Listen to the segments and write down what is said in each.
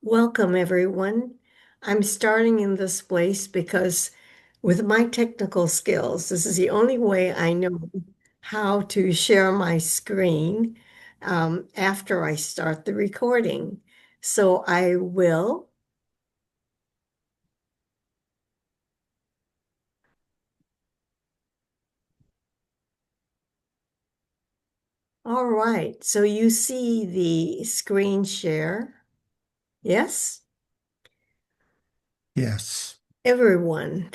Welcome, everyone. I'm starting in this place because with my technical skills, this is the only way I know how to share my screen after I start the recording. So I will. All right. So you see the screen share. Yes? Yes. Everyone,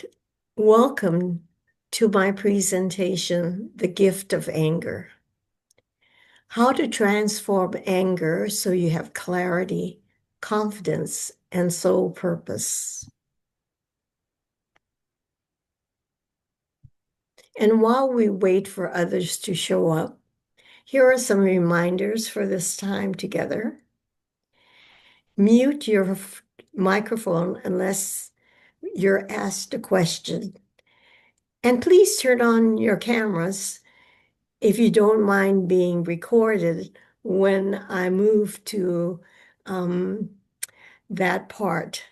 welcome to my presentation, The Gift of Anger. How to transform anger so you have clarity, confidence, and soul purpose. And while we wait for others to show up, here are some reminders for this time together. Mute your microphone unless you're asked a question. And please turn on your cameras if you don't mind being recorded when I move to um, that part,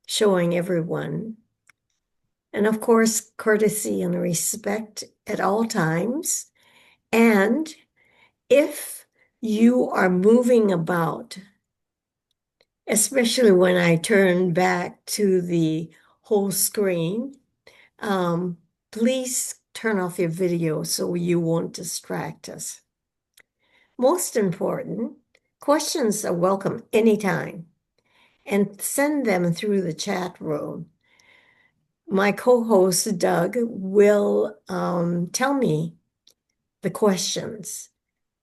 showing everyone. And of course, courtesy and respect at all times. And if you are moving about, especially when I turn back to the whole screen, um, please turn off your video so you won't distract us. Most important, questions are welcome anytime and send them through the chat room. My co-host, Doug, will tell me the questions.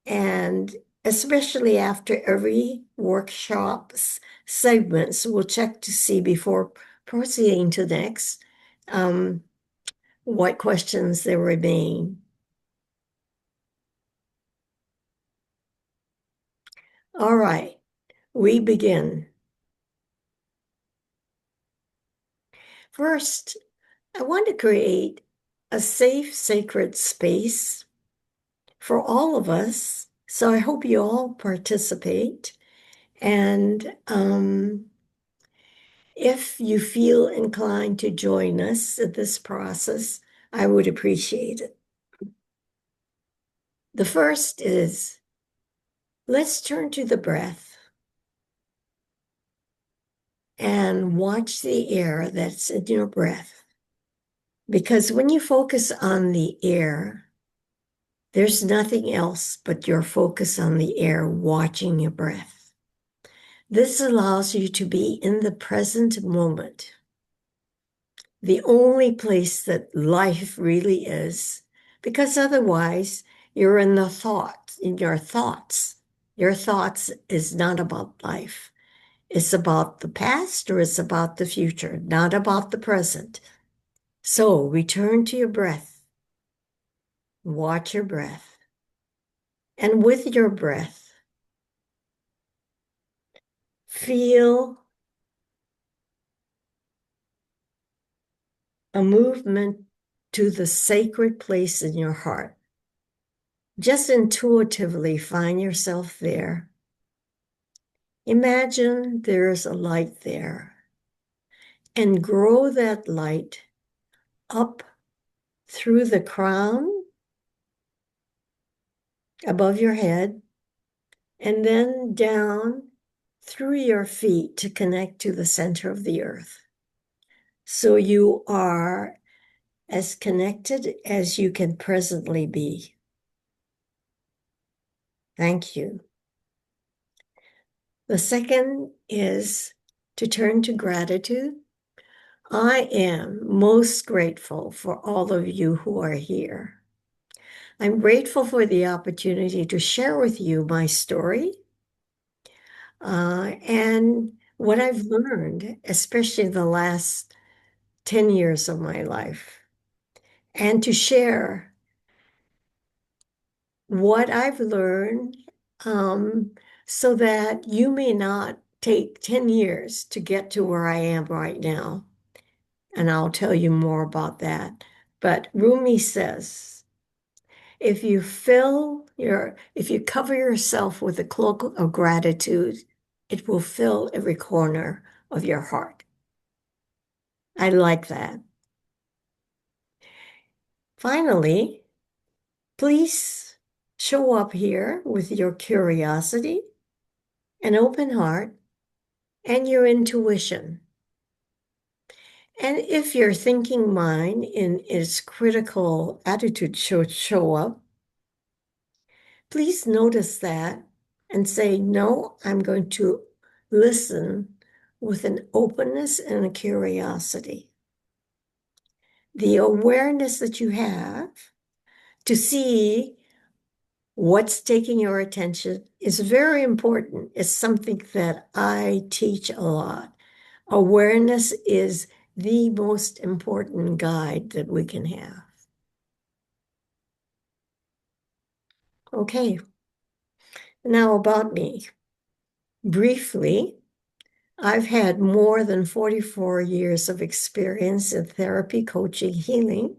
And especially after every workshop's segments, we'll check to see before proceeding to next um, what questions there remain. All right, we begin. First, I want to create a safe, sacred space for all of us. So I hope you all participate. And if you feel inclined to join us at this process, I would appreciate it. The first is let's turn to the breath and watch the air that's in your breath. Because when you focus on the air, there's nothing else but your focus on the air, watching your breath. This allows you to be in the present moment, the only place that life really is, because otherwise you're in the thought, in your thoughts. Your thoughts is not about life. It's about the past or it's about the future, not about the present. So return to your breath, watch your breath, and with your breath, feel a movement to the sacred place in your heart. Just intuitively find yourself there. Imagine there's a light there and grow that light up through the crown above your head and then down through your feet to connect to the center of the earth. So you are as connected as you can presently be. Thank you. The second is to turn to gratitude. I am most grateful for all of you who are here. I'm grateful for the opportunity to share with you my story and what I've learned, especially the last 10 years of my life, and to share what I've learned um, so that you may not take 10 years to get to where I am right now. And I'll tell you more about that. But Rumi says, if you cover yourself with a cloak of gratitude, it will fill every corner of your heart. I like that. Finally, please show up here with your curiosity, an open heart, and your intuition. And if your thinking mind in its critical attitude should show up, please notice that and say, no, I'm going to listen with an openness and a curiosity. The awareness that you have to see what's taking your attention is very important. It's something that I teach a lot. Awareness is the most important guide that we can have. Okay, now about me. Briefly, I've had more than 44 years of experience in therapy, coaching, healing.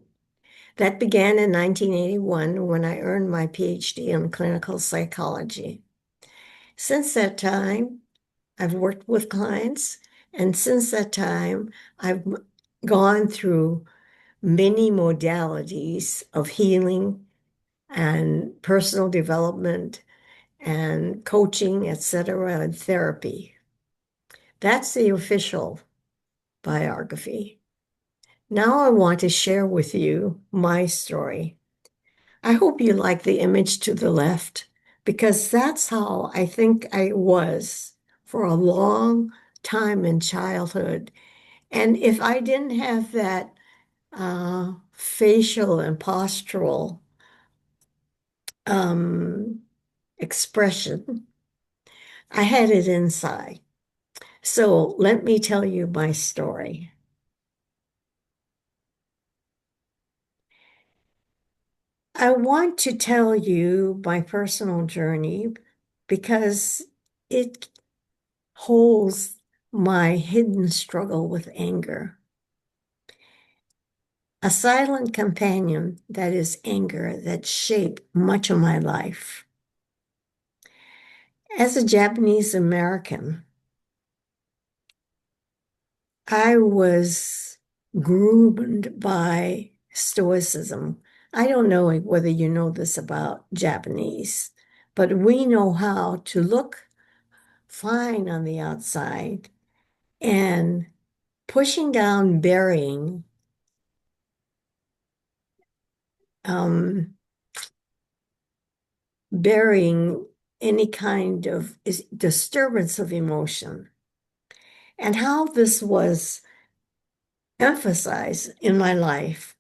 That began in 1981 when I earned my PhD in clinical psychology. Since that time, I've worked with clients, and since that time, I've gone through many modalities of healing and personal development and coaching, etc., and therapy. That's the official biography. Now I want to share with you my story. I hope you like the image to the left because that's how I think I was for a long time in childhood. And if I didn't have that facial and postural um, expression, I had it inside. So let me tell you my story. I want to tell you my personal journey because it holds my hidden struggle with anger. A silent companion that is anger that shaped much of my life. As a Japanese American, I was groomed by Stoicism. I don't know whether you know this about Japanese, but we know how to look fine on the outside and pushing down, um, burying any kind of disturbance of emotion. And how this was emphasized in my life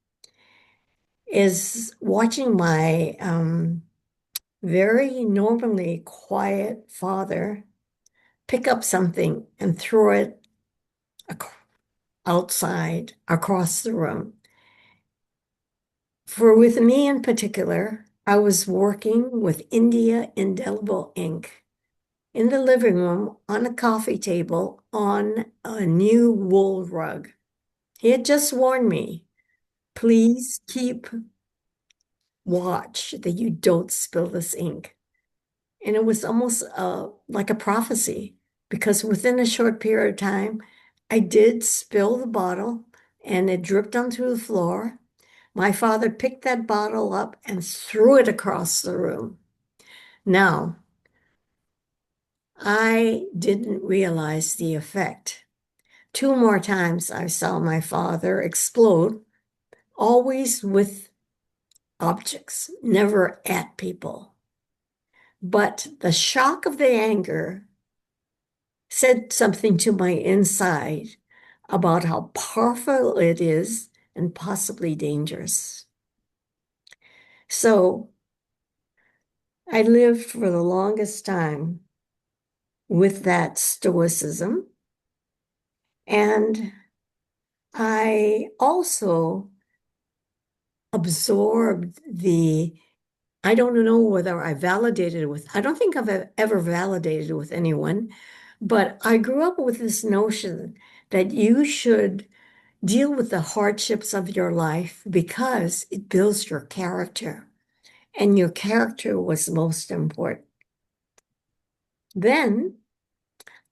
is watching my very normally quiet father pick up something and throw it outside across the room. For with me in particular, I was working with India indelible ink in the living room on a coffee table on a new wool rug. He had just warned me, please keep watch that you don't spill this ink. And it was almost like a prophecy because within a short period of time, I did spill the bottle and it dripped onto the floor. My father picked that bottle up and threw it across the room. Now, I didn't realize the effect. Two more times I saw my father explode, always with objects, never at people. But the shock of the anger said something to my inside about how powerful it is and possibly dangerous. So I lived for the longest time with that stoicism. And I also absorbed I don't know whether I validated it I don't think I've ever validated it with anyone, but I grew up with this notion that you should deal with the hardships of your life because it builds your character, and your character was most important. Then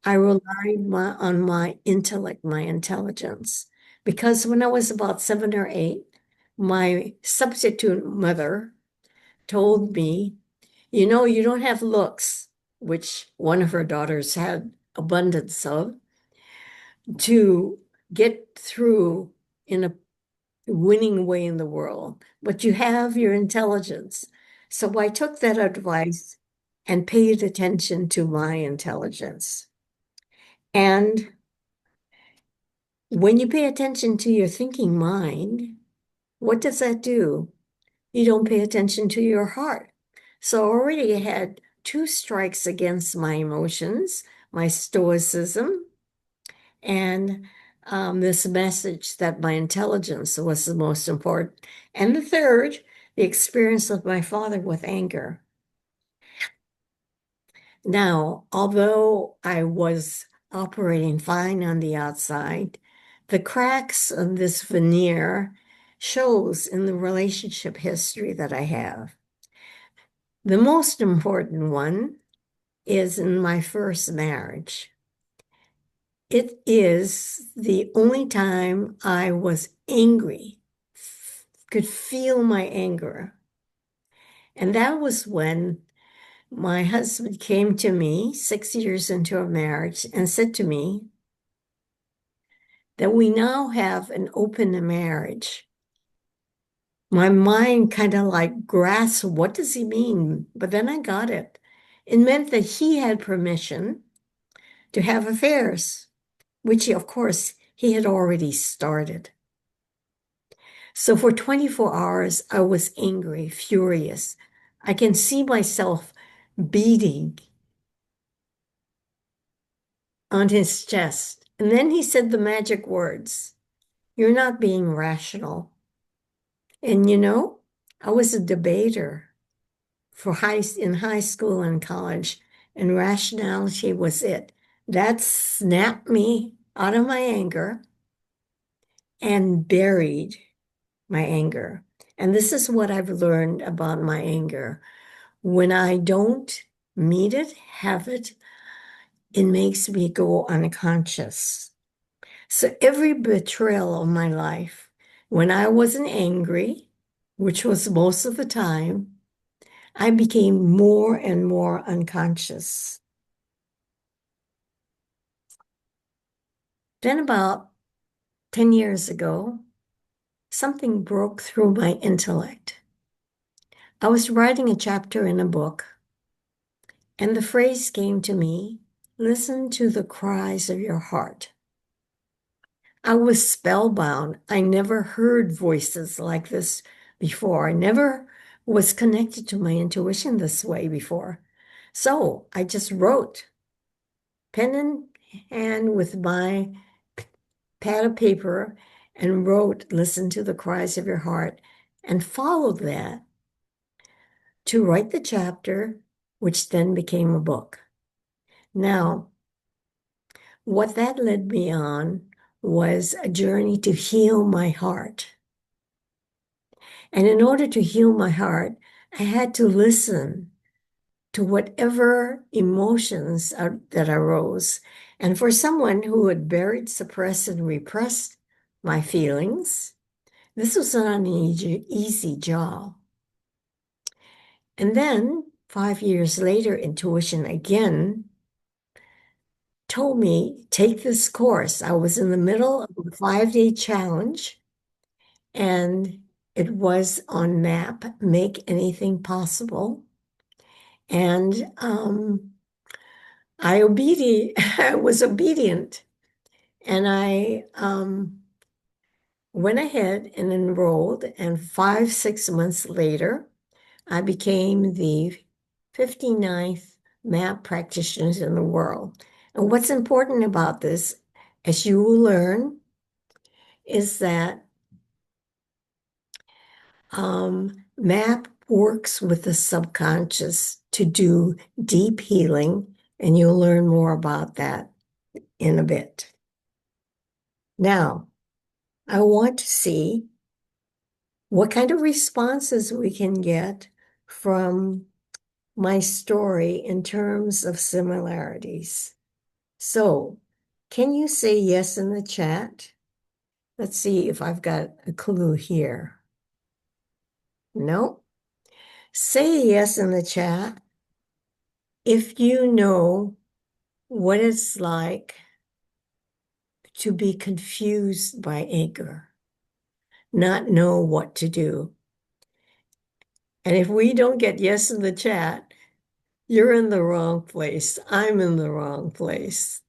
I relied on my intellect, my intelligence, because when I was about 7 or 8, my substitute mother told me, you don't have looks, which one of her daughters had abundance of, to get through in a winning way in the world, but you have your intelligence. So I took that advice and paid attention to my intelligence. And when you pay attention to your thinking mind, what does that do? You don't pay attention to your heart. So already I had two strikes against my emotions, my stoicism, and this message that my intelligence was the most important. And the third, the experience of my father with anger. Now, although I was operating fine on the outside, the cracks of this veneer shows in the relationship history that I have. The most important one is in my first marriage. It is the only time I was angry, could feel my anger. And that was when my husband came to me 6 years into our marriage and said to me that we now have an open marriage. My mind kind of like grasped, what does he mean? But then I got it. It meant that he had permission to have affairs, which of course he had already started. So for 24 hours, I was angry, furious. I can see myself beating on his chest. And then he said the magic words, "You're not being rational." And I was a debater in high school and college, and rationality was it. That snapped me out of my anger and buried my anger. And this is what I've learned about my anger. When I don't meet it, have it, it makes me go unconscious. So every betrayal of my life, when I wasn't angry, which was most of the time, I became more and more unconscious. Then about 10 years ago, something broke through my intellect. I was writing a chapter in a book, and the phrase came to me, "Listen to the cries of your heart." I was spellbound. I never heard voices like this before. I never was connected to my intuition this way before. So I just wrote, pen in hand with my pad of paper, and wrote, "Listen to the cries of your heart," and followed that to write the chapter, which then became a book. Now, what that led me on was a journey to heal my heart. And in order to heal my heart, I had to listen to whatever emotions that arose. And for someone who had buried, suppressed, and repressed my feelings, this was not an easy job. And then 5 years later, intuition again told me, take this course. I was in the middle of a 5-day challenge, and it was on MAP, Make Anything Possible. And I I was obedient, and I went ahead and enrolled, and 6 months later, I became the 59th MAP practitioners in the world. And what's important about this, as you will learn, is that MAP works with the subconscious to do deep healing, and you'll learn more about that in a bit. Now, I want to see what kind of responses we can get from my story in terms of similarities. So, can you say yes in the chat? Let's see if I've got a clue here. No. Say yes in the chat if you know what it's like to be confused by anger, not know what to do. And if we don't get yes in the chat, you're in the wrong place. I'm in the wrong place.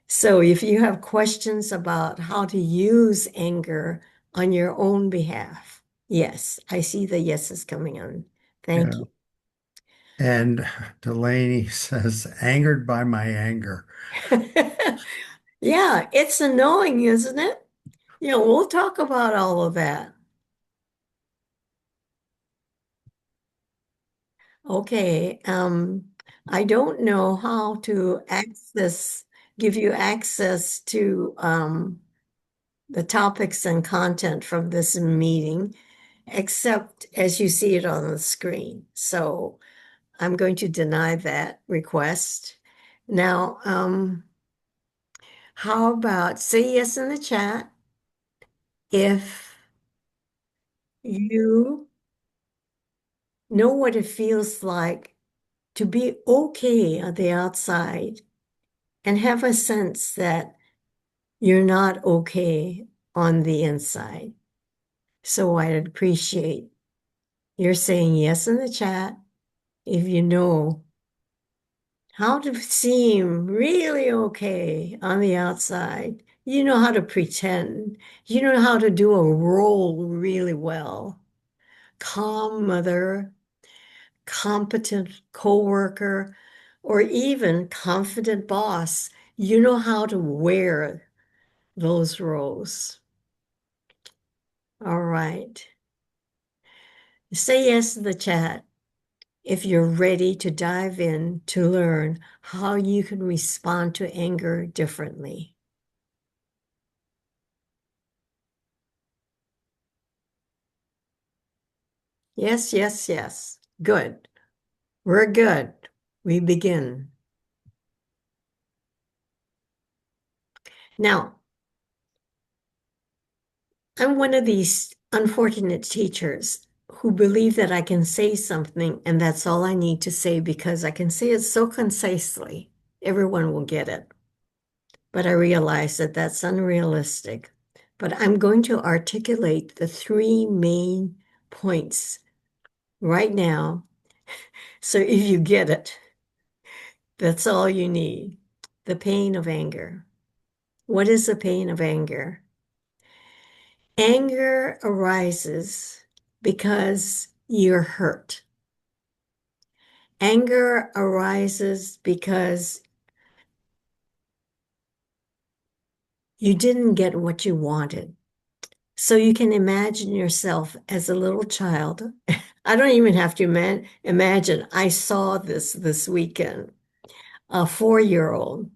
So if you have questions about how to use anger on your own behalf, yes, I see the yeses coming on. Thank Yeah. you. And Delaney says, angered by my anger. Yeah, it's annoying, isn't it? We'll talk about all of that. Okay, I don't know how to give you access to the topics and content from this meeting, except as you see it on the screen. So I'm going to deny that request. Now, how about say yes in the chat if you know what it feels like to be okay on the outside and have a sense that you're not okay on the inside. So I'd appreciate your saying yes in the chat if you know how to seem really okay on the outside. You know how to pretend. You know how to do a role really well. Calm mother, competent coworker, or even confident boss. You know how to wear those roles. All right. Say yes in the chat if you're ready to dive in to learn how you can respond to anger differently. Yes, yes, yes. Good. We're good. We begin. Now, I'm one of these unfortunate teachers who believe that I can say something and that's all I need to say because I can say it so concisely, everyone will get it. But I realize that that's unrealistic. But I'm going to articulate the three main points right now. So if you get it, that's all you need. The pain of anger. What is the pain of anger? Anger arises because you're hurt. Anger arises because you didn't get what you wanted. So you can imagine yourself as a little child. I don't even have to imagine. I saw this weekend. A 4-year-old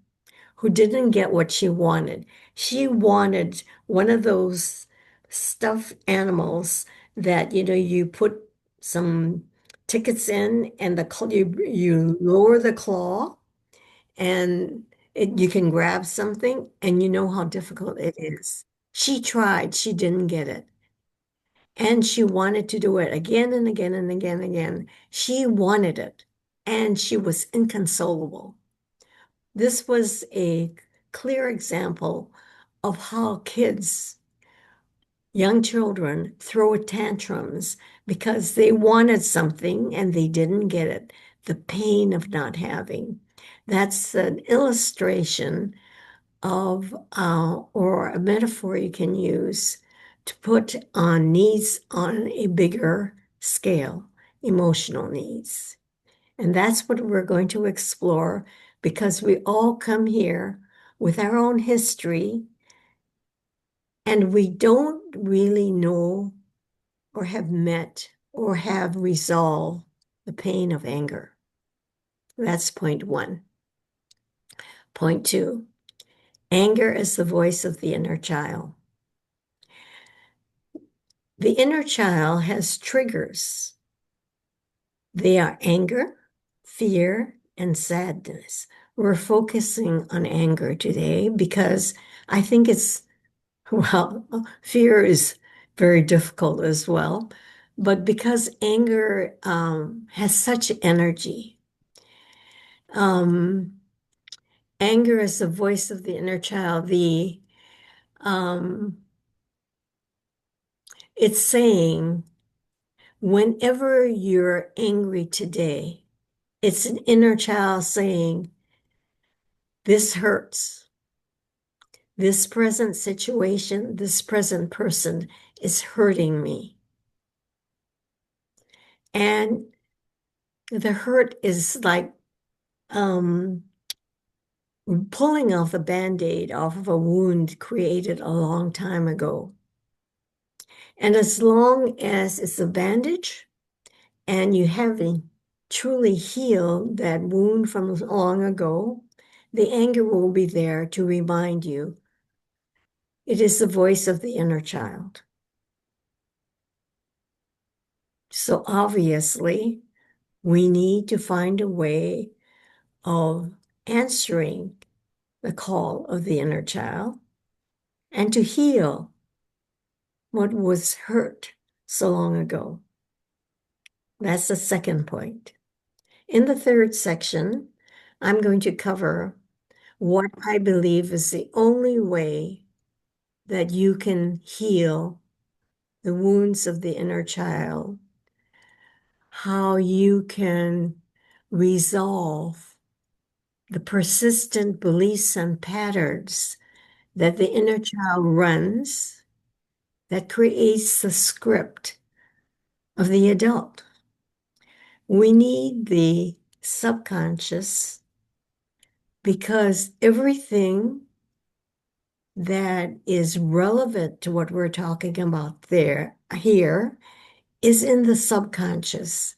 who didn't get what she wanted. She wanted one of those stuffed animals that, you put some tickets in and you lower the claw and you can grab something and you know how difficult it is. She tried, she didn't get it. And she wanted to do it again and again and again and again. She wanted it and she was inconsolable. This was a clear example of how young children, throw tantrums because they wanted something and they didn't get it. The pain of not having. That's an illustration of, or a metaphor you can use to put on needs on a bigger scale, emotional needs. And that's what we're going to explore because we all come here with our own history and we don't really know or have met or have resolved the pain of anger. That's point one. Point two, anger is the voice of the inner child. The inner child has triggers. They are anger, fear, and sadness. We're focusing on anger today because I think it's, well, fear is very difficult as well. But because anger has such energy, um, anger is the voice of the inner child. Um, it's saying, whenever you're angry today, it's an inner child saying, this hurts. This present situation, this present person is hurting me. And the hurt is like pulling off a band-aid off of a wound created a long time ago. And as long as it's a bandage and you haven't truly healed that wound from long ago, the anger will be there to remind you. It is the voice of the inner child. So obviously, we need to find a way of answering the call of the inner child and to heal what was hurt so long ago. That's the second point. In the third section, I'm going to cover what I believe is the only way that you can heal the wounds of the inner child, how you can resolve the persistent beliefs and patterns that the inner child runs that creates the script of the adult. We need the subconscious because everything that is relevant to what we're talking about here is in the subconscious.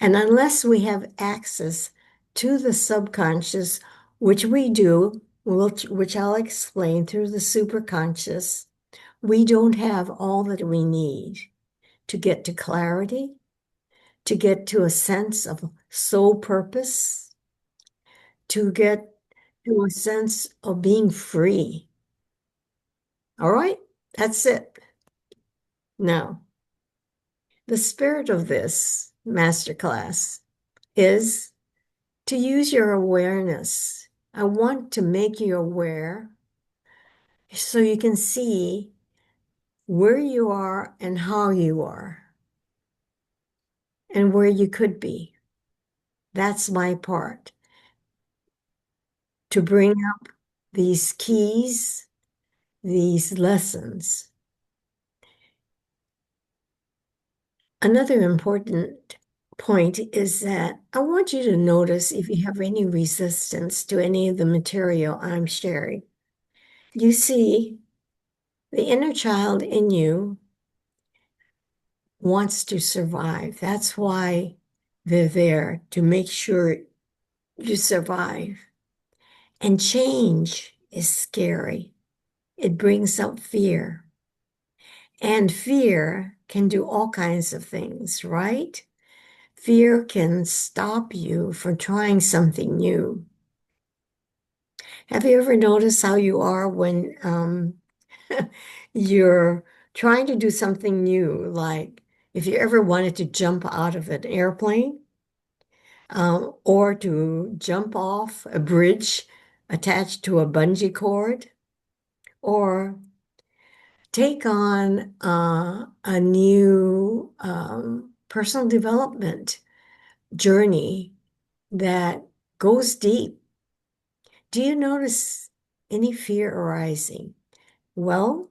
And unless we have access to the subconscious, which we do, which I'll explain through the superconscious, we don't have all that we need to get to clarity, to get to a sense of soul purpose, to get to a sense of being free. All right, that's it. Now, the spirit of this masterclass is to use your awareness. I want to make you aware so you can see where you are and how you are and where you could be. That's my part, to bring up these keys, these lessons. Another important point is that I want you to notice if you have any resistance to any of the material I'm sharing. You see, the inner child in you wants to survive. That's why they're there, to make sure you survive. And change is scary. It brings up fear. And fear can do all kinds of things, right? Fear can stop you from trying something new. Have you ever noticed how you are when you're trying to do something new? Like if you ever wanted to jump out of an airplane, or to jump off a bridge attached to a bungee cord, or take on a new personal development journey that goes deep. Do you notice any fear arising? Well,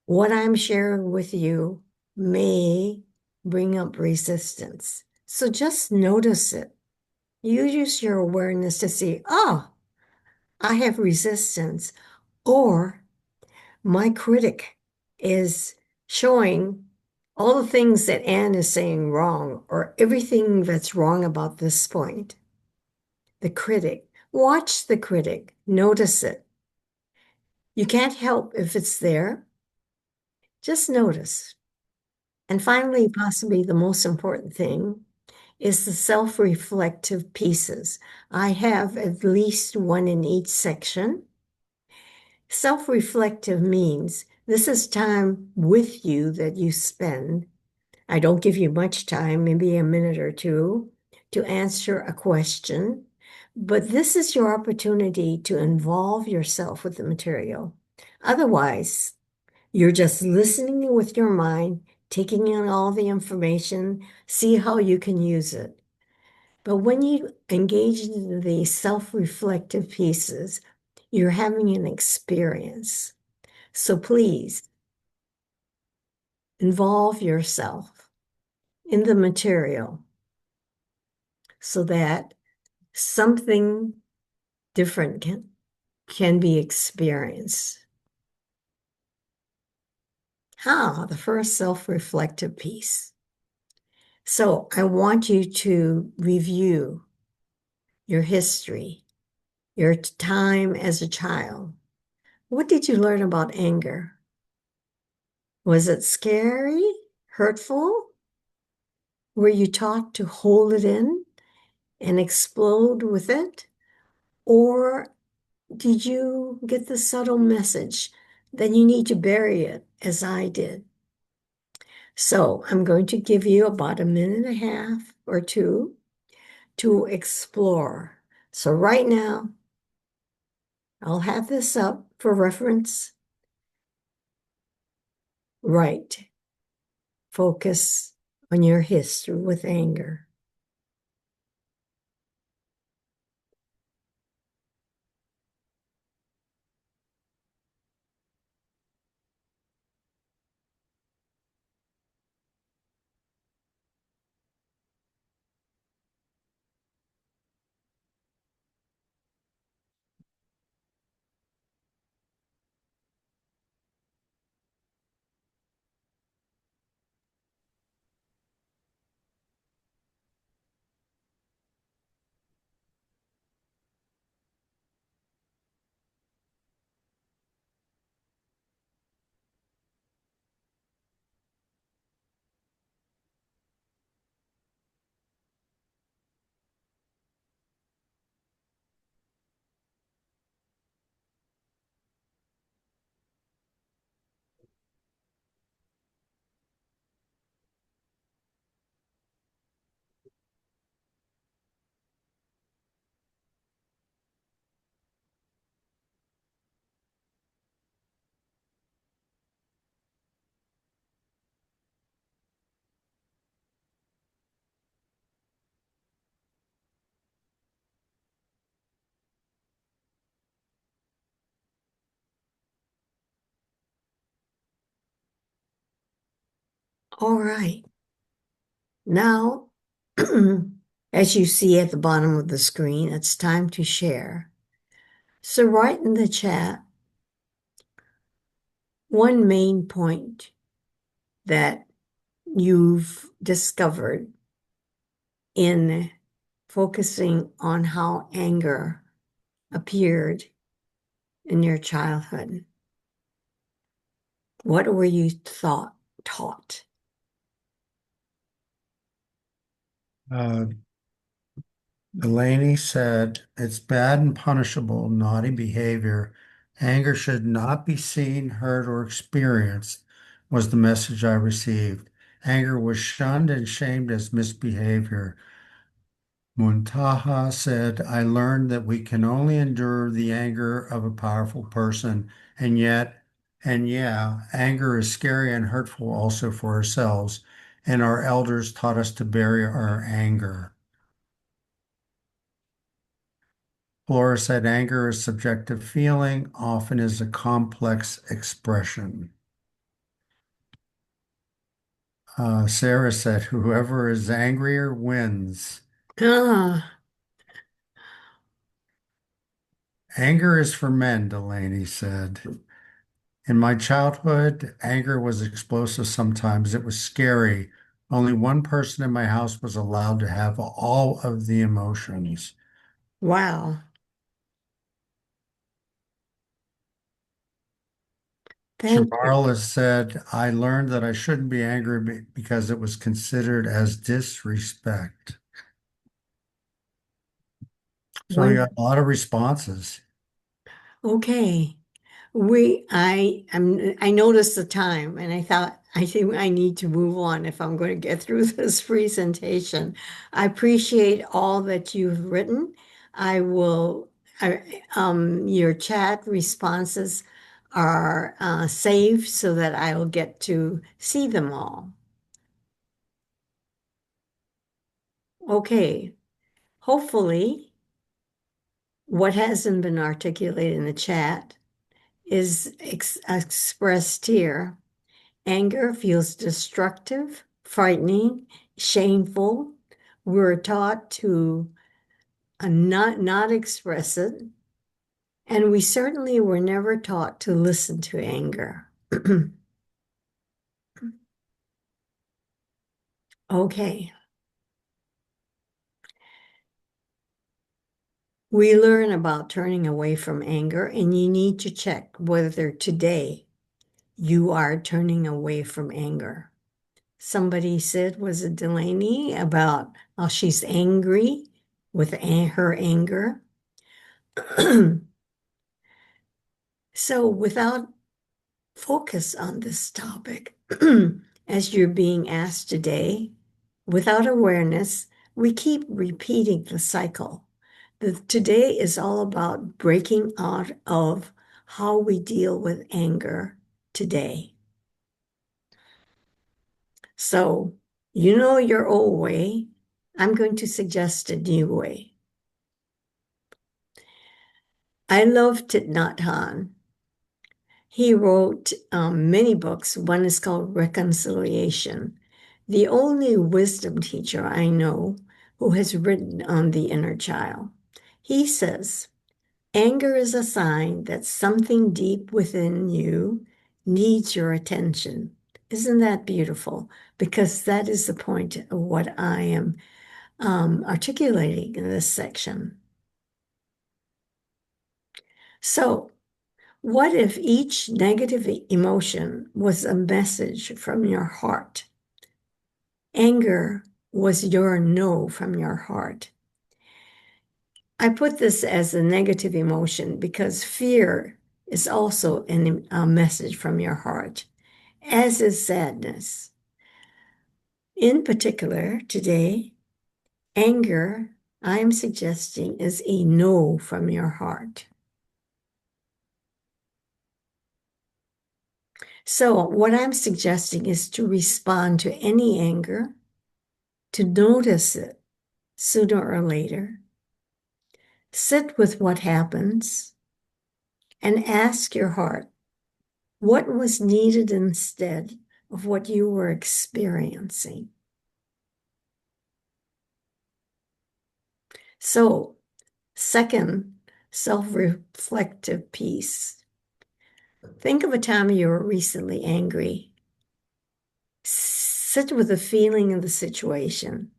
what I'm sharing with you may bring up resistance. So just notice it. You use your awareness to see, oh, I have resistance, or my critic is showing all the things that Anne is saying wrong, or everything that's wrong about this point. The critic. Watch the critic. Notice it. You can't help if it's there. Just notice. And finally, possibly the most important thing is the self-reflective pieces. I have at least one in each section. Self-reflective means this is time with you that you spend. I don't give you much time, maybe a minute or two, to answer a question, but this is your opportunity to involve yourself with the material. Otherwise, you're just listening with your mind, taking in all the information, see how you can use it. But when you engage in the self-reflective pieces, you're having an experience. So please involve yourself in the material so that something different can be experienced. The first self-reflective piece. So I want you to review your history, your time as a child. What did you learn about anger? Was it scary, hurtful? Were you taught to hold it in and explode with it? Or did you get the subtle message that you need to bury it, as I did? So I'm going to give you about a minute and a half or two to explore. So right now, I'll have this up for reference. Right. Focus on your history with anger. All right. Now, as you see at the bottom of the screen, it's time to share. So write in the chat one main point that you've discovered in focusing on how anger appeared in your childhood. What were you taught? Uh, Delaney said, it's bad and punishable, naughty behavior. Anger should not be seen, heard, or experienced, was the message I received. Anger was shunned and shamed as misbehavior. Muntaha said, I learned that we can only endure the anger of a powerful person, and yet, and yeah, anger is scary and hurtful also for ourselves, and our elders taught us to bury our anger. Flora said, anger is subjective feeling, often is a complex expression. Sarah said, whoever is angrier wins. Ah, Anger is for men, Delaney said. In my childhood, anger was explosive sometimes. It was scary. Only one person in my house was allowed to have all of the emotions. wow. Thank you. Jamarla said, I learned that I shouldn't be angry because it was considered as disrespect. So you One, got a lot of responses. okay. I noticed the time and I thought, I think I need to move on if I'm going to get through this presentation. I appreciate all that you've written. I will, your chat responses are saved so that I'll get to see them all. Okay, hopefully what hasn't been articulated in the chat is expressed here. Anger feels destructive, frightening, shameful. We're taught to not express it, and we certainly were never taught to listen to anger. Okay, we learn about turning away from anger, and you need to check whether today you are turning away from anger. Somebody said, was it Delaney, about how she's angry with her anger? So, without focus on this topic, as you're being asked today, without awareness, we keep repeating the cycle. Today is all about breaking out of how we deal with anger today. So, you know your old way. I'm going to suggest a new way. I love Thich Nhat Hanh. He wrote many books. One is called Reconciliation. The only wisdom teacher I know who has written on the inner child. He says, anger is a sign that something deep within you needs your attention. Isn't that beautiful? Because that is the point of what I am articulating in this section. So, what if each negative emotion was a message from your heart? Anger was your no from your heart. I put this as a negative emotion because fear is also a message from your heart, as is sadness. In particular, today, anger, I am suggesting, is a no from your heart. So, what I'm suggesting is to respond to any anger, to notice it sooner or later, sit with what happens, and ask your heart what was needed instead of what you were experiencing. So, second, self-reflective piece. Think of a time you were recently angry. Sit with the feeling of the situation.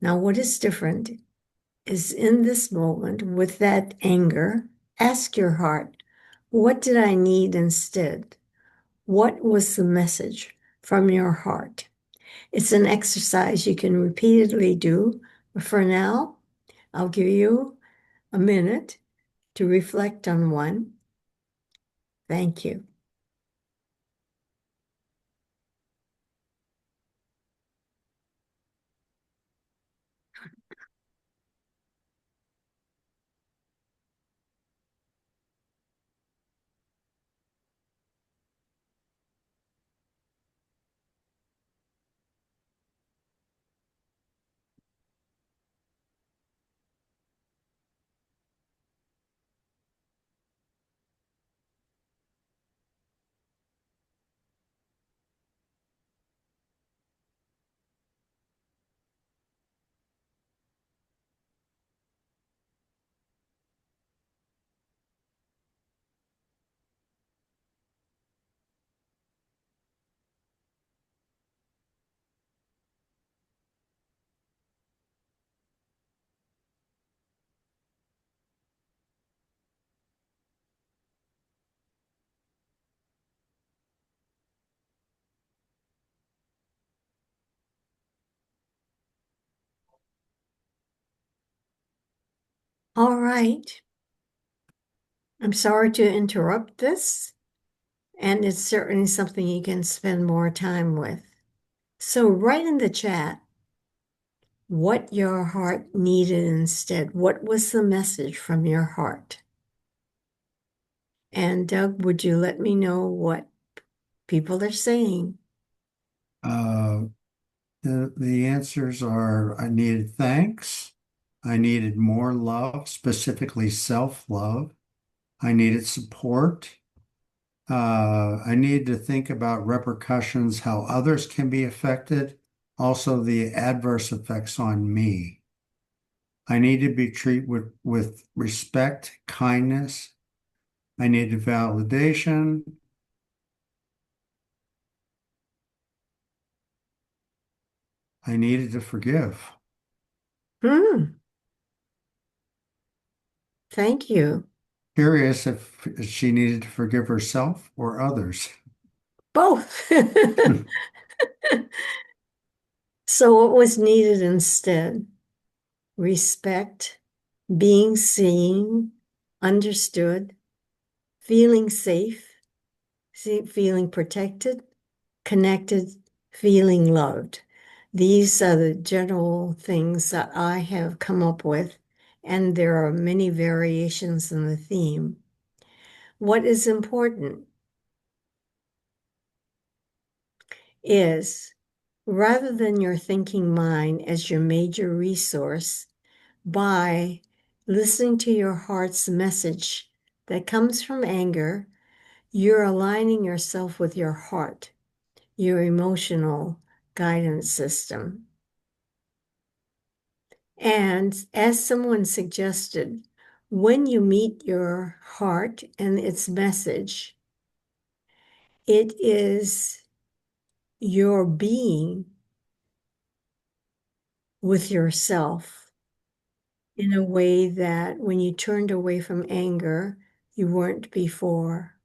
Now, what is different is in this moment with that anger, ask your heart, what did I need instead? What was the message from your heart? It's an exercise you can repeatedly do. But for now, I'll give you a minute to reflect on one. Thank you. All right. I'm sorry to interrupt this, and it's certainly something you can spend more time with. So write in the chat what your heart needed instead. What was the message from your heart? And Doug, would you let me know what people are saying? Uh, the answers are I needed thanks. I needed more love, specifically self-love. I needed support. I need to think about repercussions, how others can be affected, also the adverse effects on me. I need to be treated with respect, kindness. I needed validation. I needed to forgive. Hmm, thank you. Curious if she needed to forgive herself or others. Both. So what was needed instead? Respect, being seen, understood, feeling safe, feeling protected, connected, feeling loved. These are the general things that I have come up with, and there are many variations in the theme. What is important is rather than your thinking mind as your major resource, by listening to your heart's message that comes from anger, you're aligning yourself with your heart, your emotional guidance system. And as someone suggested, when you meet your heart and its message, it is your being with yourself in a way that when you turned away from anger, you weren't before.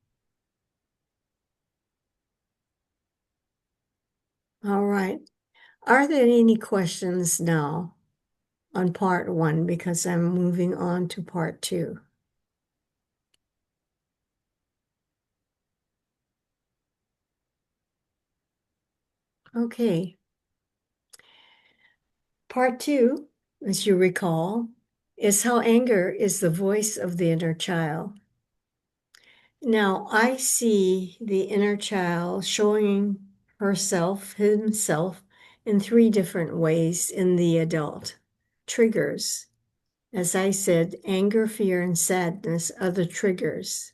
All right. Are there any questions now on part one? Because I'm moving on to part two. Okay. Part two, as you recall, is how anger is the voice of the inner child. Now, I see the inner child showing herself, himself, in three different ways in the adult. Triggers. As I said, anger, fear, and sadness are the triggers.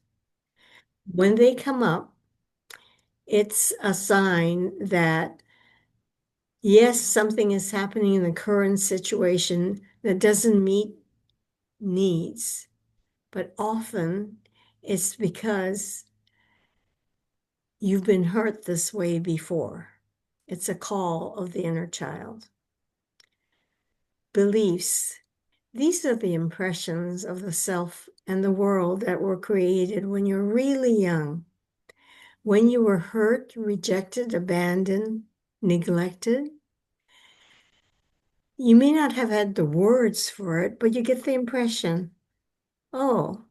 When they come up, it's a sign that, yes, something is happening in the current situation that doesn't meet needs, but often it's because you've been hurt this way before. It's a call of the inner child. Beliefs. These are the impressions of the self and the world that were created when you're really young. When you were hurt, rejected, abandoned, neglected, you may not have had the words for it, but you get the impression, oh,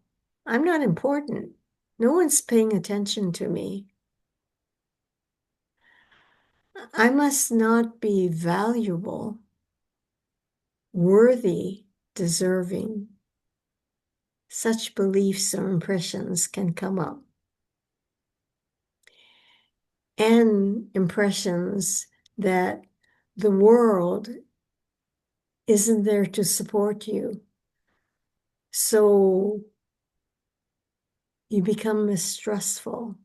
I'm not important. No one's paying attention to me. I must not be valuable, worthy, deserving. Such beliefs or impressions can come up. And impressions that the world isn't there to support you. So you become mistrustful.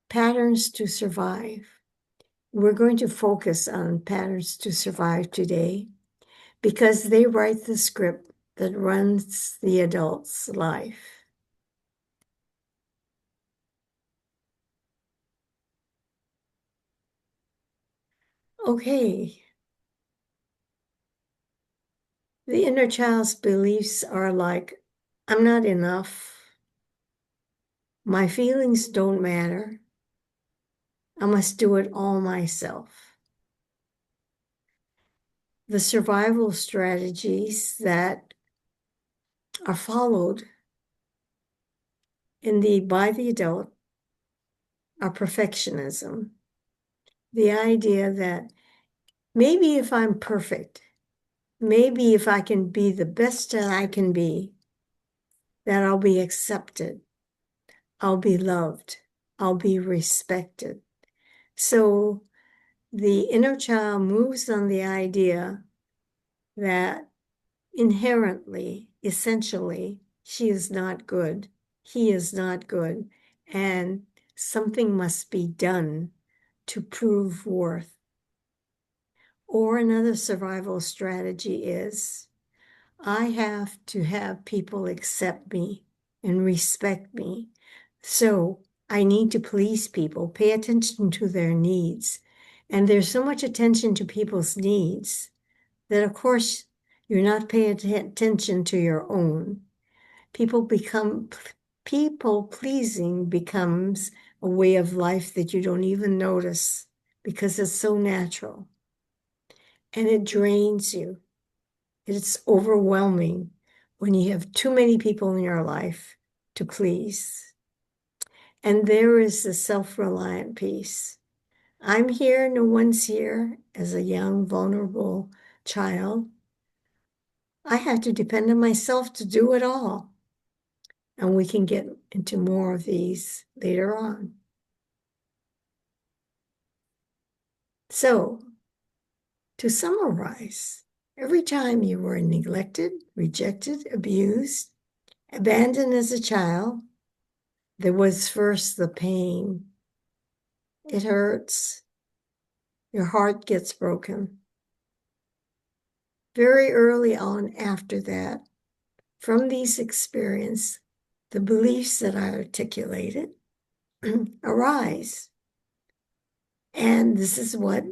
Patterns to survive. We're going to focus on patterns to survive today because they write the script that runs the adult's life. Okay. The inner child's beliefs are like, I'm not enough. My feelings don't matter. I must do it all myself. the survival strategies that are followed by the adult are perfectionism. The idea that maybe if I'm perfect, maybe if I can be the best that I can be, that I'll be accepted, I'll be loved, I'll be respected. So the inner child moves on the idea that inherently, essentially, she is not good, he is not good, and something must be done to prove worth. Or another survival strategy is I have to have people accept me and respect me. So I need to please people, pay attention to their needs. And there's so much attention to people's needs that, of course, you're not paying attention to your own. People pleasing becomes a way of life that you don't even notice because it's so natural. And it drains you. It's overwhelming when you have too many people in your life to please. And there is the self-reliant piece. I'm here, no one's here. As a young, vulnerable child, I had to depend on myself to do it all. And we can get into more of these later on. So, to summarize, every time you were neglected, rejected, abused, abandoned as a child, there was first the pain. It hurts. Your heart gets broken. Very early on after that, from these experiences, the beliefs that I articulated arise. And this is what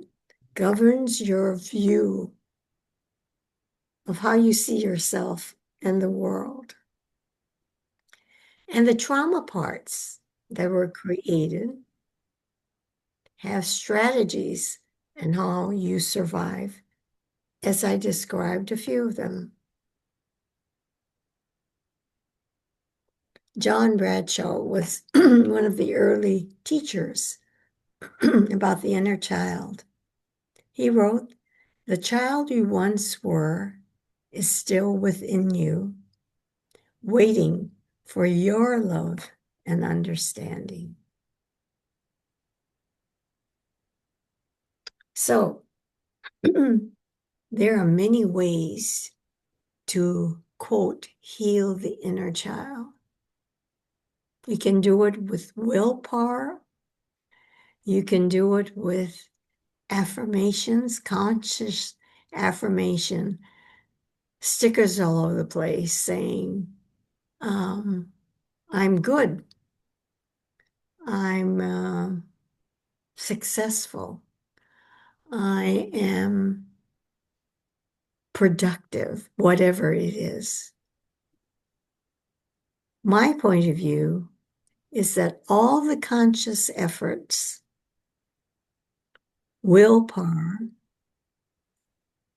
governs your view of how you see yourself and the world. And the trauma parts that were created have strategies and how you survive, as I described a few of them. John Bradshaw was one of the early teachers about the inner child. He wrote, "The child you once were is still within you, waiting for your love and understanding." So there are many ways to, quote, heal the inner child. You can do it with willpower. You can do it with affirmations, conscious affirmation, stickers all over the place saying, I'm good. I'm successful. I am productive, whatever it is. My point of view is that all the conscious efforts, willpower,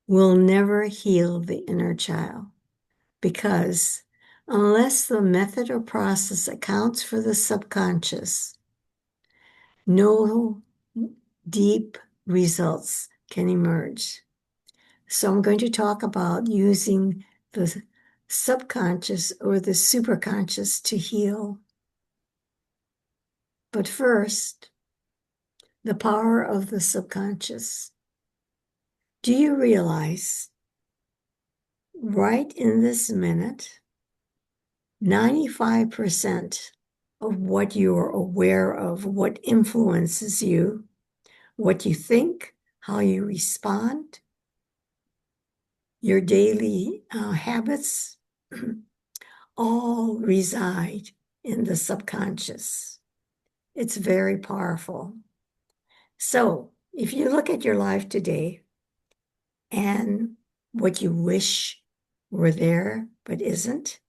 will never heal the inner child, because unless the method or process accounts for the subconscious, no deep results can emerge. So I'm going to talk about using the subconscious or the superconscious to heal. But first, the power of the subconscious. Do you realize right in this minute, 95% of what you are aware of, what influences you, what you think, how you respond, your daily habits, all reside in the subconscious. It's very powerful. So if you look at your life today and what you wish were there but isn't,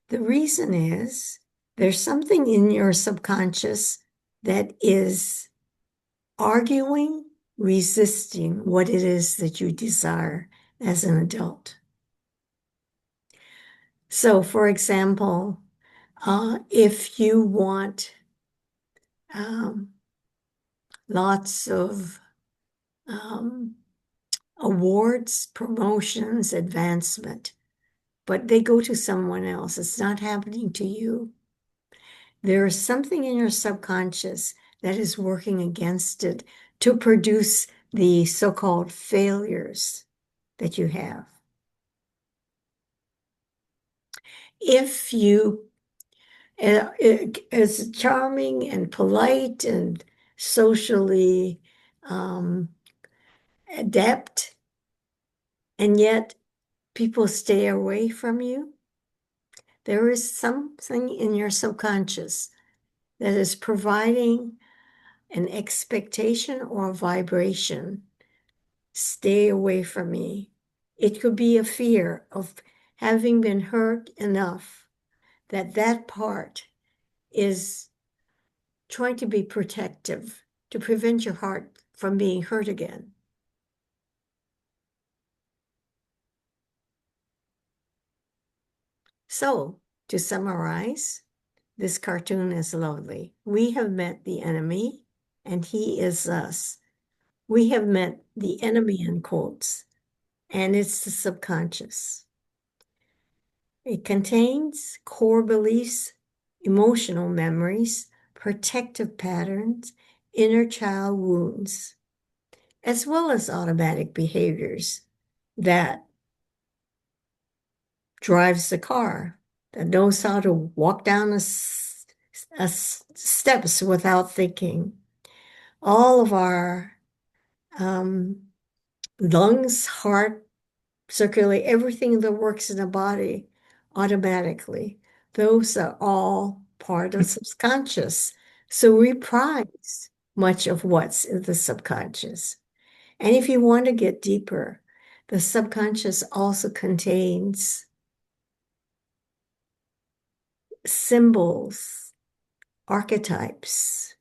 the reason is there's something in your subconscious that is arguing, resisting what it is that you desire as an adult. So, for example, if you want um, lots of um, awards, promotions, advancement, but they go to someone else, it's not happening to you. There is something in your subconscious that is working against it to produce the so-called failures that you have. If you, as charming and polite and socially adept, and yet people stay away from you, there is something in your subconscious that is providing an expectation or vibration. Stay away from me. It could be a fear of having been hurt enough that that part is trying to be protective to prevent your heart from being hurt again. So, to summarize, this cartoon is lovely. We have met the enemy, and he is us. We have met the enemy in quotes, and it's the subconscious. It contains core beliefs, emotional memories, protective patterns, inner child wounds, as well as automatic behaviors that drives the car, that knows how to walk down steps without thinking. All of our um, lungs, heart, circulate, everything that works in the body automatically. Those are all part of subconscious. So reprise much of what's in the subconscious. And if you want to get deeper, the subconscious also contains symbols, archetypes,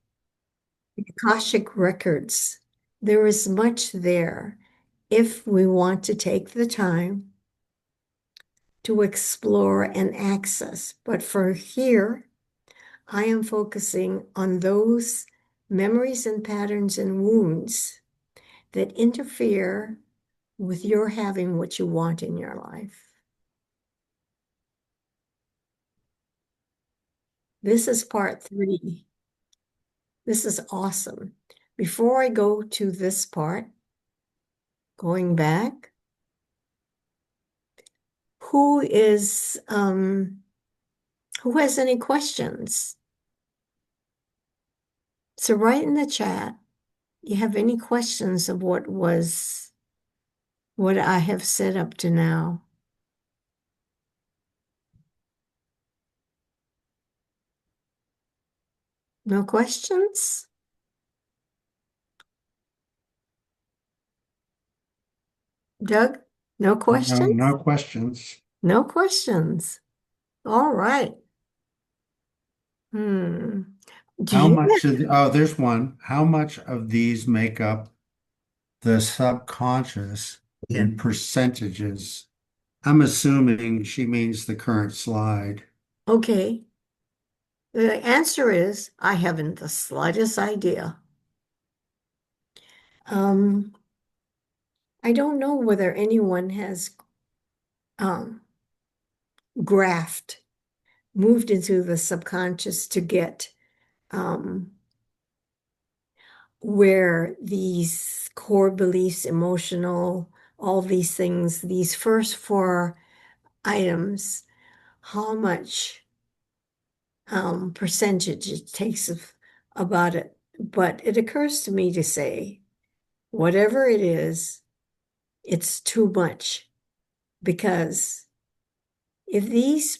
Akashic records. There is much there if we want to take the time to explore and access. But for here, I am focusing on those memories and patterns and wounds that interfere with your having what you want in your life. This is part 3. This is awesome. Before I go to this part, going back, who has any questions? So write in the chat, you have any questions of what I have said up to now. No questions? Doug, no No, questions? no questions. No questions. All right. Do How you? much oh, there's one. How much of these make up the subconscious in percentages? I'm assuming she means the current slide. Okay. The answer is I haven't the slightest idea. Um, I don't know whether anyone has um, graphed, moved into the subconscious to get where these core beliefs, emotional, all these things, these first 4 items, how much percentage it takes about it. But it occurs to me to say, whatever it is, it's too much. Because if these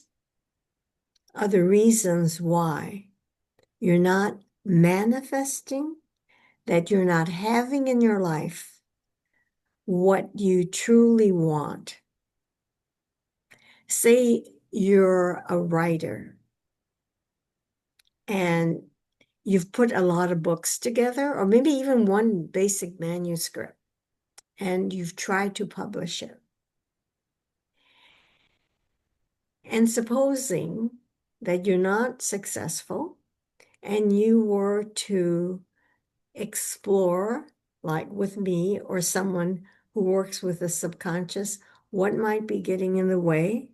are the reasons why you're not manifesting, that you're not having in your life what you truly want. Say you're a writer and you've put a lot of books together, or maybe even one basic manuscript, and you've tried to publish it. And supposing that you're not successful and you were to explore, like with me or someone who works with the subconscious, what might be getting in the way,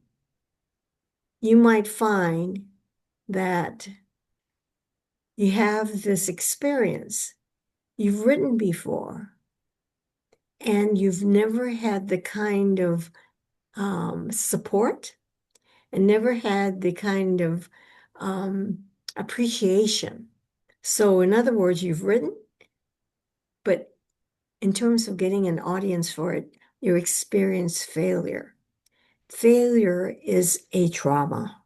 you might find that you have this experience. You've written before, and you've never had the kind of support and never had the kind of appreciation. So, in other words, you've written, but in terms of getting an audience for it, you experience failure. Failure is a trauma.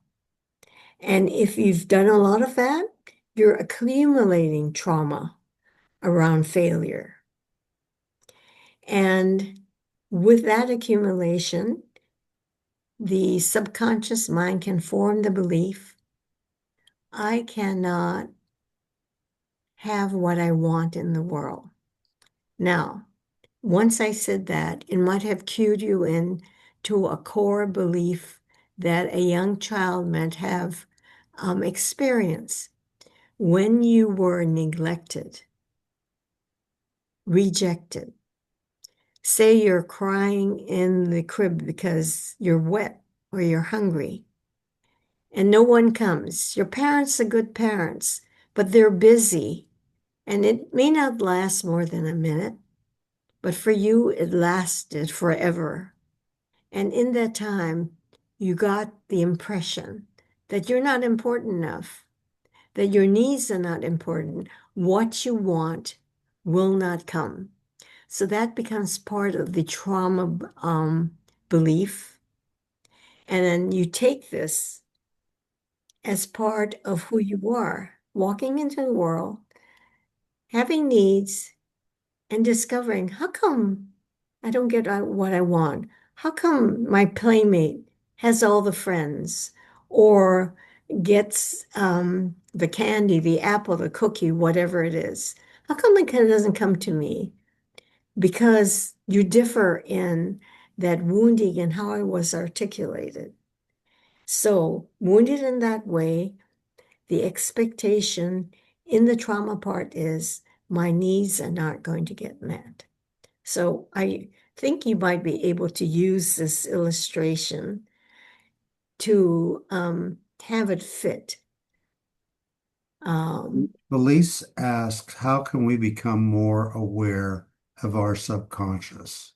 And if you've done a lot of that, you're accumulating trauma around failure. And with that accumulation, the subconscious mind can form the belief, I cannot have what I want in the world. Now, once I said that, it might have cued you in to a core belief that a young child might have experienced when you were neglected, rejected. Say you're crying in the crib because you're wet or you're hungry and no one comes. Your parents are good parents, but they're busy and it may not last more than a minute, but for you, it lasted forever. And in that time, you got the impression that you're not important enough, that your needs are not important. What you want will not come. So that becomes part of the trauma belief. And then you take this as part of who you are, walking into the world, having needs, and discovering how come I don't get what I want? How come my playmate has all the friends or gets the candy, the apple, the cookie, whatever it is? How come it doesn't come to me? Because you differ in that wounding and how I was articulated. So, wounded in that way, the expectation in the trauma part is my needs are not going to get met. So, I think you might be able to use this illustration to have it fit. Um, Elise asks, how can we become more aware of our subconscious?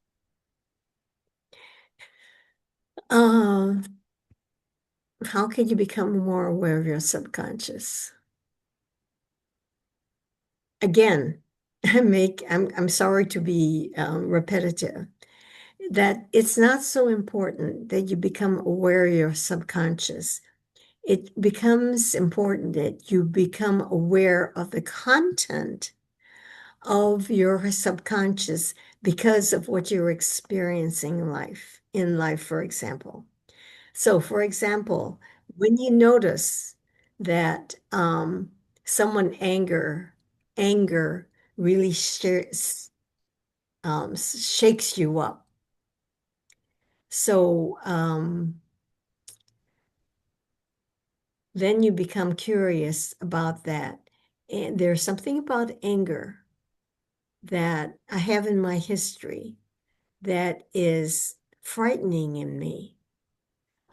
uh, how can you become more aware of your subconscious? Again, I'm sorry to be repetitive, that it's not so important that you become aware of your subconscious. It becomes important that you become aware of the content of your subconscious because of what you're experiencing in life, for example. So, for example, when you notice that someone anger really shakes you up. So then you become curious about that. And there's something about anger that I have in my history that is frightening in me.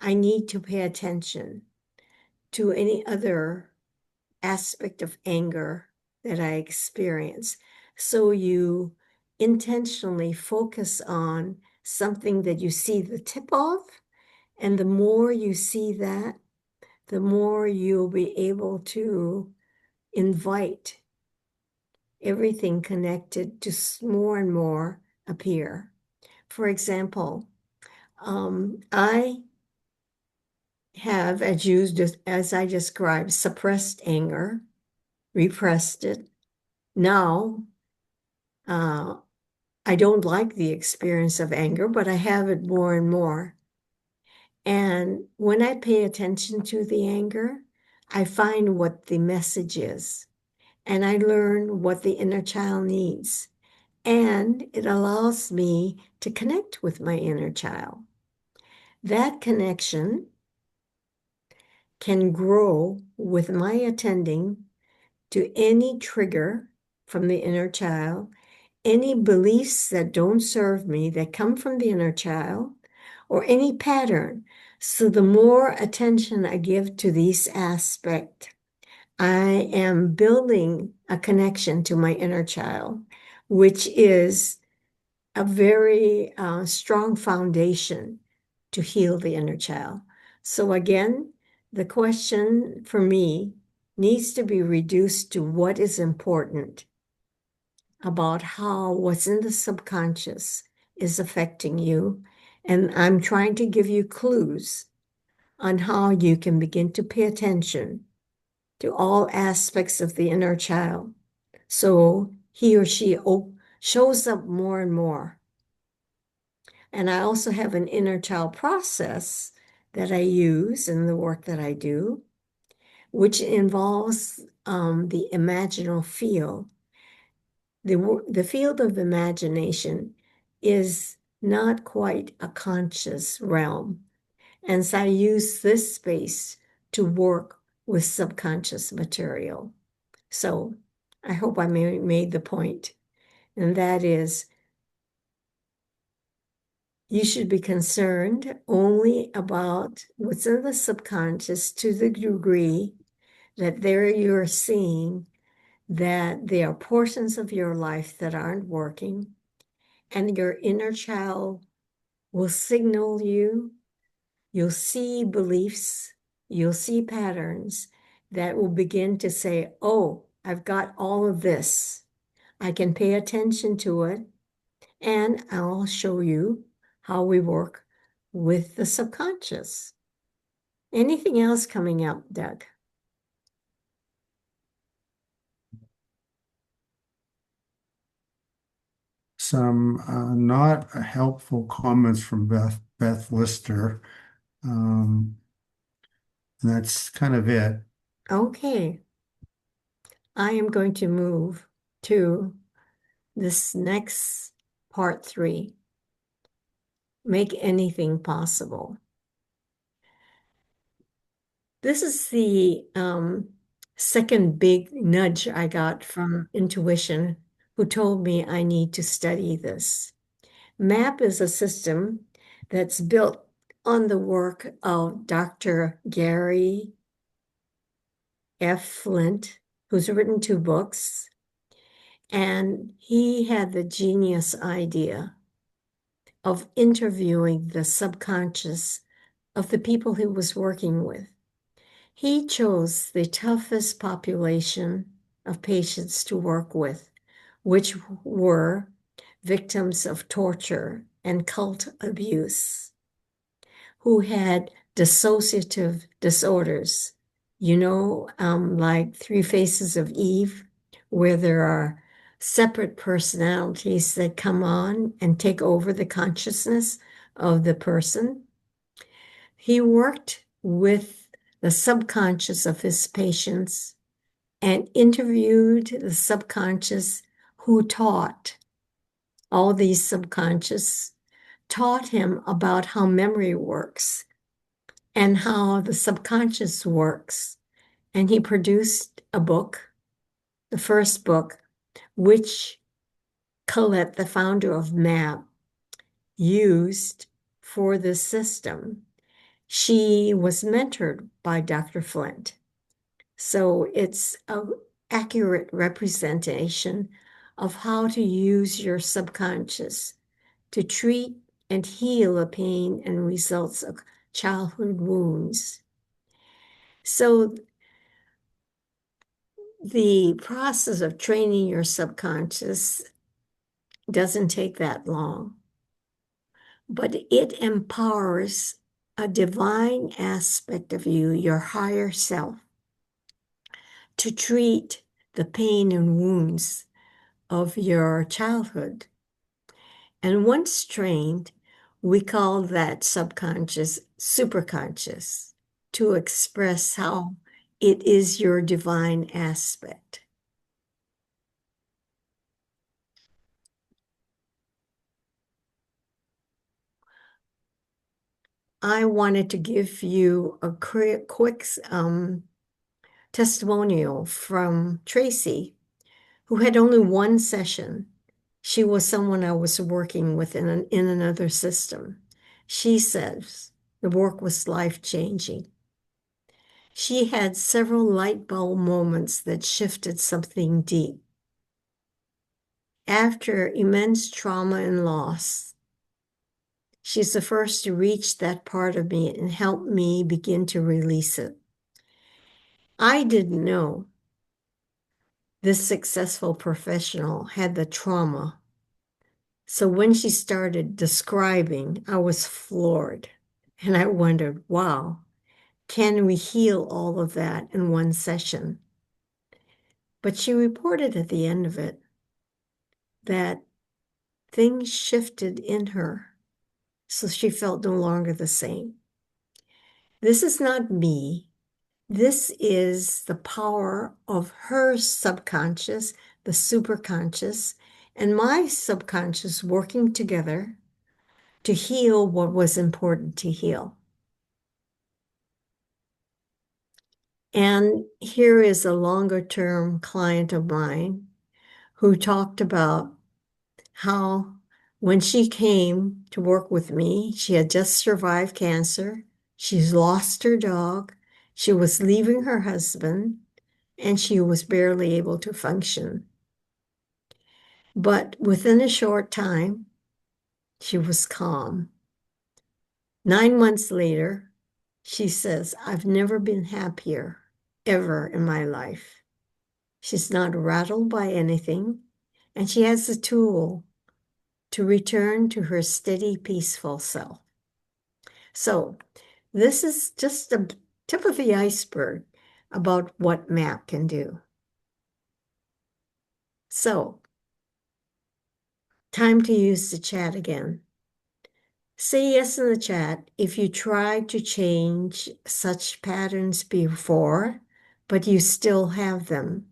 I need to pay attention to any other aspect of anger that I experience. So you intentionally focus on something that you see the tip of, and the more you see that, the more you'll be able to invite everything connected to more and more appear. For example, I have, as I described, suppressed anger, repressed it. Now, uh, I don't like the experience of anger, but I have it more and more. And when I pay attention to the anger, I find what the message is, and I learn what the inner child needs. And it allows me to connect with my inner child. That connection can grow with my attending to any trigger from the inner child, any beliefs that don't serve me that come from the inner child, or any pattern. So the more attention I give to these aspects, I am building a connection to my inner child, which is a very strong foundation to heal the inner child. So again, the question for me needs to be reduced to what is important about how what's in the subconscious is affecting you. And I'm trying to give you clues on how you can begin to pay attention to all aspects of the inner child. So he or she shows up more and more. And I also have an inner child process that I use in the work that I do, which involves the imaginal field. The field of imagination is not quite a conscious realm. And so I use this space to work with subconscious material. So I hope I made the point, and that is you should be concerned only about what's in the subconscious to the degree that there you're seeing that there are portions of your life that aren't working, and your inner child will signal you. You'll see beliefs, you'll see patterns that will begin to say, oh, I've got all of this. I can pay attention to it, and I'll show you how we work with the subconscious. Anything else coming up, Doug? Some not helpful comments from Beth Lister. Um, and that's kind of it. Okay, I am going to move to this next part 3. Make anything possible. This is the second big nudge I got from intuition, who told me I need to study this. MAP is a system that's built on the work of Dr. Gary F. Flint, who's written 2 books, and he had the genius idea of interviewing the subconscious of the people he was working with. He chose the toughest population of patients to work with, which were victims of torture and cult abuse, who had dissociative disorders, like 3 Faces of Eve, where there are separate personalities that come on and take over the consciousness of the person. He worked with the subconscious of his patients and interviewed the subconscious who taught. All these subconscious taught him about how memory works and how the subconscious works. And he produced a book, the first book, which Colette, the founder of MAP, used for this system. She was mentored by Dr. Flint. So it's an accurate representation of how to use your subconscious to treat and heal the pain and results of childhood wounds. So the process of training your subconscious doesn't take that long, but it empowers a divine aspect of you, your higher self, to treat the pain and wounds of your childhood. And once trained, we call that subconscious superconscious to express how it is your divine aspect. I wanted to give you a quick testimonial from Tracy, who had only one session. She was someone I was working with in another system. She says the work was life-changing. She had several light bulb moments that shifted something deep. After immense trauma and loss, she's the first to reach that part of me and help me begin to release it. I didn't know this successful professional had the trauma. So when she started describing, I was floored. And I wondered, wow, can we heal all of that in one session? But she reported at the end of it that things shifted in her. So she felt no longer the same. This is not me. This is the power of her subconscious, the superconscious, and my subconscious working together to heal what was important to heal. And here is a longer term client of mine who talked about how when she came to work with me, she had just survived cancer. She's lost her dog. She was leaving her husband, and she was barely able to function. But within a short time, she was calm. 9 months later, she says, I've never been happier ever in my life. She's not rattled by anything, and she has the tool to return to her steady, peaceful self. So, this is just the tip of the iceberg about what MAP can do. So, time to use the chat again. Say yes in the chat if you tried to change such patterns before, but you still have them.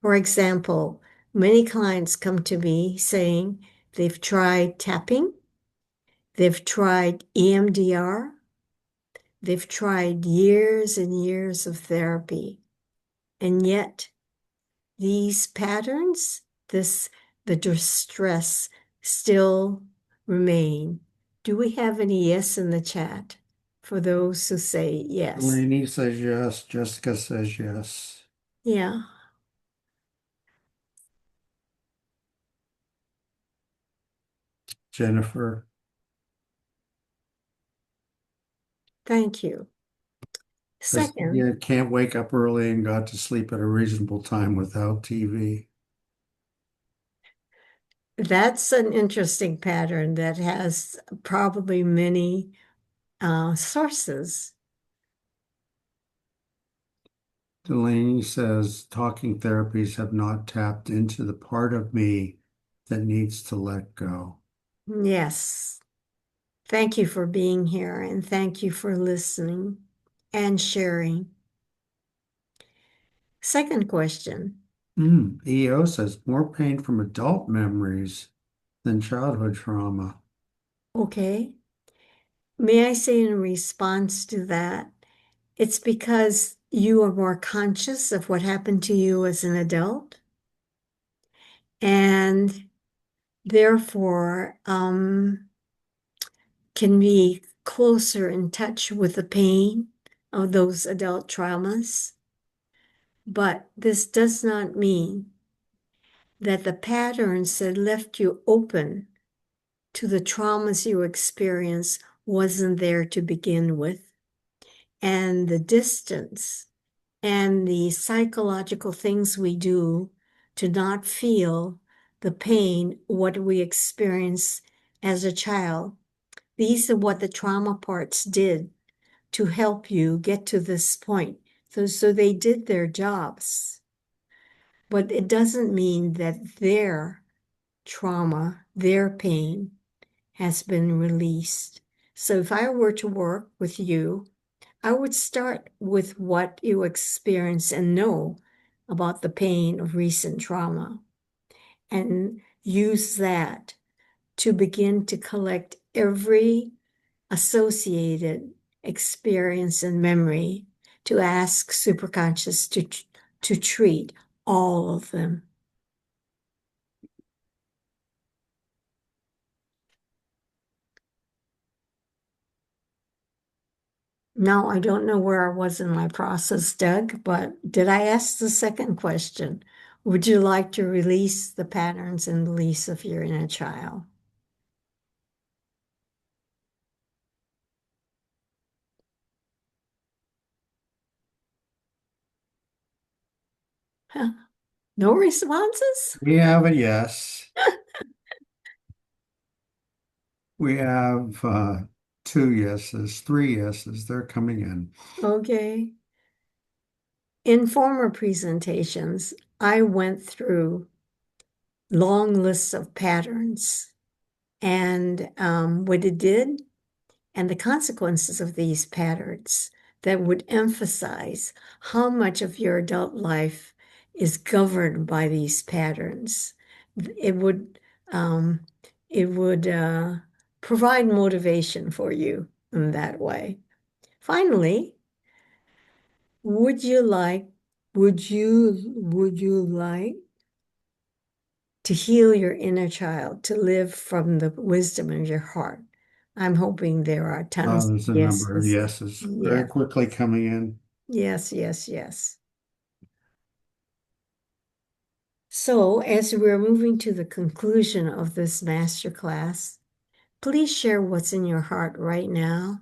For example, many clients come to me saying they've tried tapping, they've tried EMDR, they've tried years and years of therapy, and yet these patterns, the distress still remain. Do we have any yes in the chat for those who say yes? Delaney says yes. Jessica says yes. Yeah, Jennifer thank you. says, Second, yeah, can't wake up early and got to sleep at a reasonable time without TV. that's an interesting pattern that has probably many sources. Delaney says talking therapies have not tapped into the part of me that needs to let go. Yes. Thank you for being here and thank you for listening and sharing. Second question. EO says more pain from adult memories than childhood trauma. Okay. May I say in response to that, it's because you are more conscious of what happened to you as an adult and therefore can be closer in touch with the pain of those adult traumas. But this does not mean that the patterns that left you open to the traumas you experience wasn't there to begin with. And the distance and the psychological things we do to not feel the pain, what we experience as a child. These are what the trauma parts did to help you get to this point. So they did their jobs. But it doesn't mean that their trauma, their pain has been released. So if I were to work with you, I would start with what you experience and know about the pain of recent trauma and use that to begin to collect every associated experience and memory to ask superconscious to treat all of them. Now, I don't know where I was in my process, Doug, but did I ask the second question? Would you like to release the patterns and beliefs of your inner child? Huh? No responses? We have a yes. We have two yeses, three yeses. They're coming in. Okay. In former presentations, I went through long lists of patterns and what it did and the consequences of these patterns that would emphasize how much of your adult life is governed by these patterns. It would um, it would provide motivation for you in that way. Finally, would you like would you like to heal your inner child, to live from the wisdom of your heart? I'm hoping there are tons of There's a number of yeses. yeses very Yeah. quickly coming in. Yes, yes, yes. So, as we're moving to the conclusion of this master class, please share what's in your heart right now.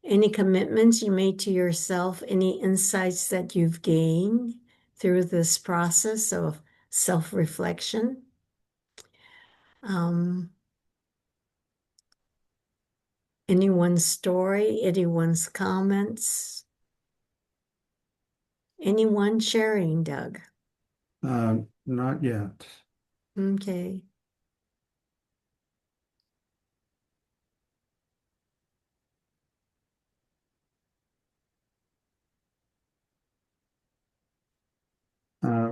Any commitments you made to yourself, any insights that you've gained through this process of self-reflection. Um, Anyone's story, anyone's comments, anyone sharing, Doug? Not yet. Okay.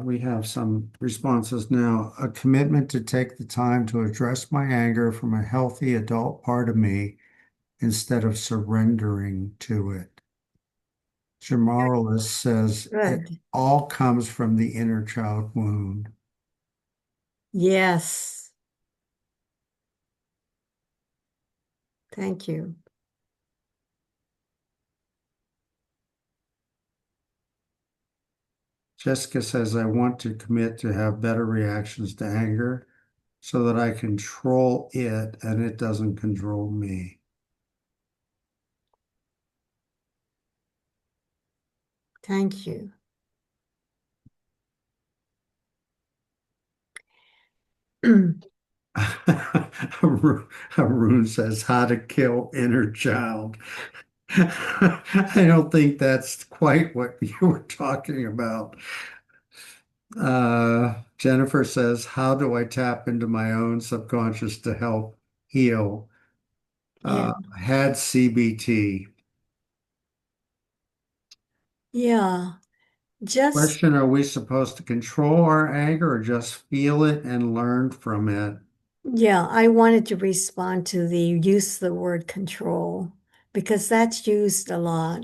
We have some responses now. A commitment to take the time to address my anger from a healthy adult part of me instead of surrendering to it. Jamaralis says it Good. all comes from the inner child wound. Yes. Thank you. Jessica says, I want to commit to have better reactions to anger so that I control it and it doesn't control me. Thank you. Arun says, how to kill inner child. I don't think that's quite what you were talking about. Jennifer says, how do I tap into my own subconscious to help heal? Yeah. Had CBT. Yeah. Just Question, are we supposed to control our anger or just feel it and learn from it? Yeah, I wanted to respond to the use of the word control because that's used a lot.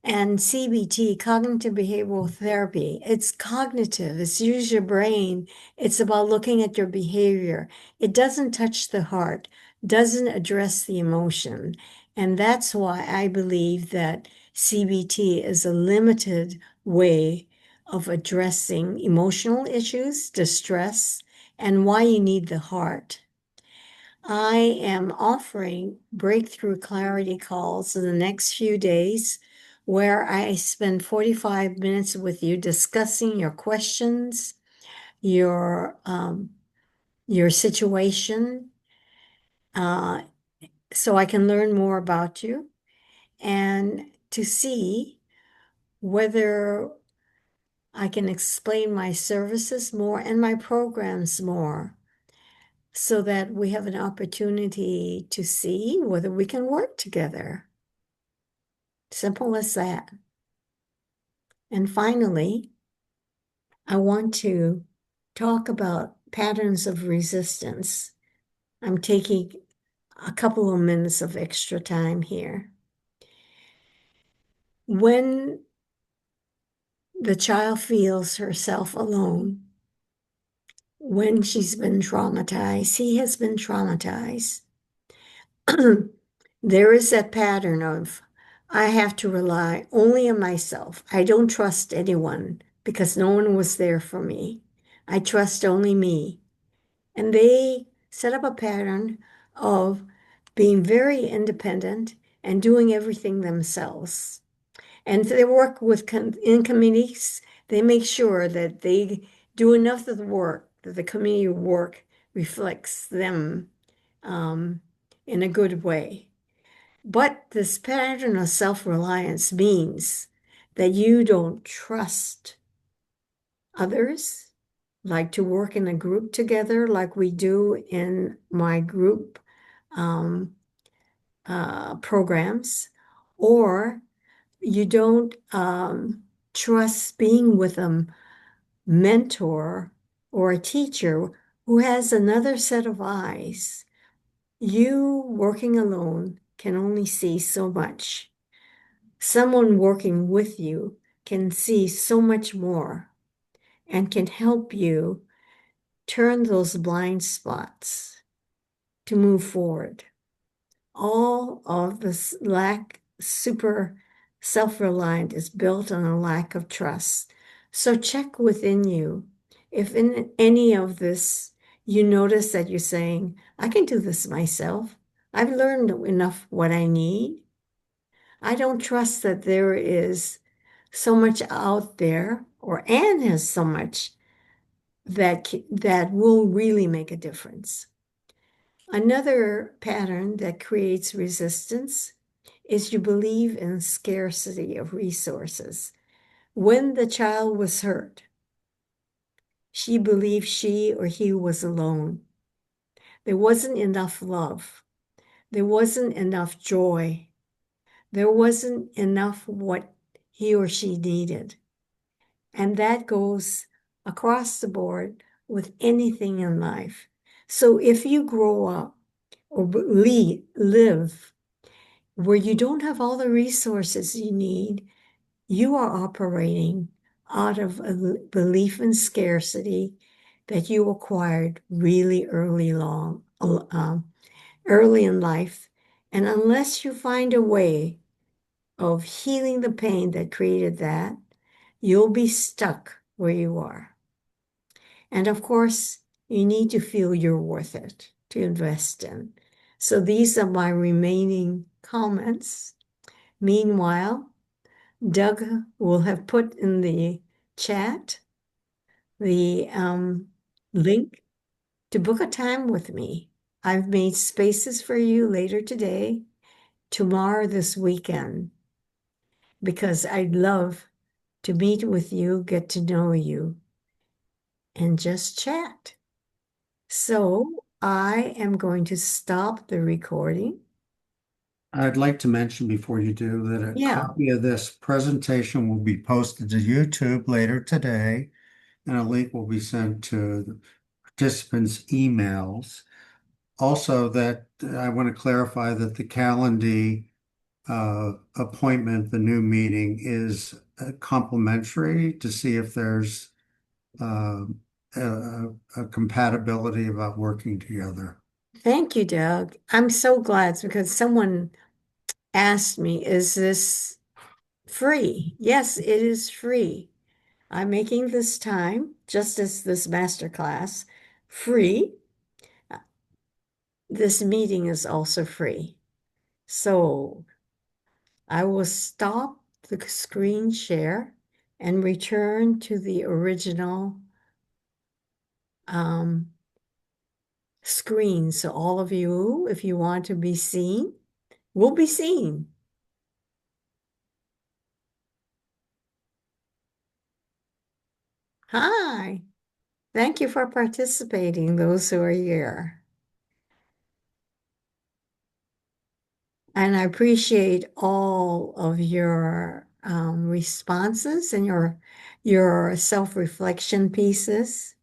And CBT, cognitive behavioral therapy, it's cognitive, it's use your brain. It's about looking at your behavior. It doesn't touch the heart, doesn't address the emotion. And that's why I believe that CBT is a limited way of addressing emotional issues, distress, and why you need the heart. I am offering breakthrough clarity calls in the next few days where I spend 45 minutes with you discussing your questions, your your situation, uh, so I can learn more about you and to see whether I can explain my services more and my programs more so that we have an opportunity to see whether we can work together. Simple as that. And finally, I want to talk about patterns of resistance. I'm taking a couple of minutes of extra time here. When the child feels herself alone, when she's been traumatized, he has been traumatized, there is that pattern of, I have to rely only on myself. I don't trust anyone because no one was there for me. I trust only me. And they set up a pattern of being very independent and doing everything themselves. And they work with in committees. They make sure that they do enough of the work that the community work reflects them um, in a good way. But this pattern of self-reliance means that you don't trust others, like to work in a group together, like we do in my group um, programs, or you don't trust being with a mentor or a teacher who has another set of eyes. You working alone can only see so much. Someone working with you can see so much more and can help you turn those blind spots to move forward. All of this super self-reliant is built on a lack of trust. So check within you. If in any of this you notice that you're saying, I can do this myself. I've learned enough what I need. I don't trust that there is so much out there, or Anne has so much that will really make a difference. Another pattern that creates resistance is you believe in scarcity of resources. When the child was hurt, she believed she or he was alone. There wasn't enough love. There wasn't enough joy. There wasn't enough what he or she needed. And that goes across the board with anything in life. So if you grow up or live where you don't have all the resources you need, you are operating out of a belief in scarcity that you acquired really early in life. And unless you find a way of healing the pain that created that, you'll be stuck where you are. And of course, you need to feel you're worth it to invest in. So these are my remaining comments. Meanwhile, Doug will have put in the chat the link to book a time with me. I've made spaces for you later today, tomorrow, this weekend, because I'd love to meet with you, get to know you, and just chat. So I am going to stop the recording. I'd like to mention before you do that a Yeah, copy of this presentation will be posted to YouTube later today, and a link will be sent to the participants' emails. Also, that I want to clarify that the Calendly appointment, the new meeting, is complimentary to see if there's uh, a compatibility about working together. thank you, Doug. I'm so glad because someone asked me, is this free? Yes, it is free. I'm making this time, just as this master class, free. This meeting is also free. So I will stop the screen share and return to the original screen. So all of you, if you want to be seen, will be seen. Hi. Thank you for participating, those who are here. And I appreciate all of your responses and your self-reflection pieces.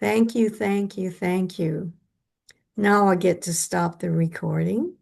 Thank you, thank you, thank you. Now I get to stop the recording.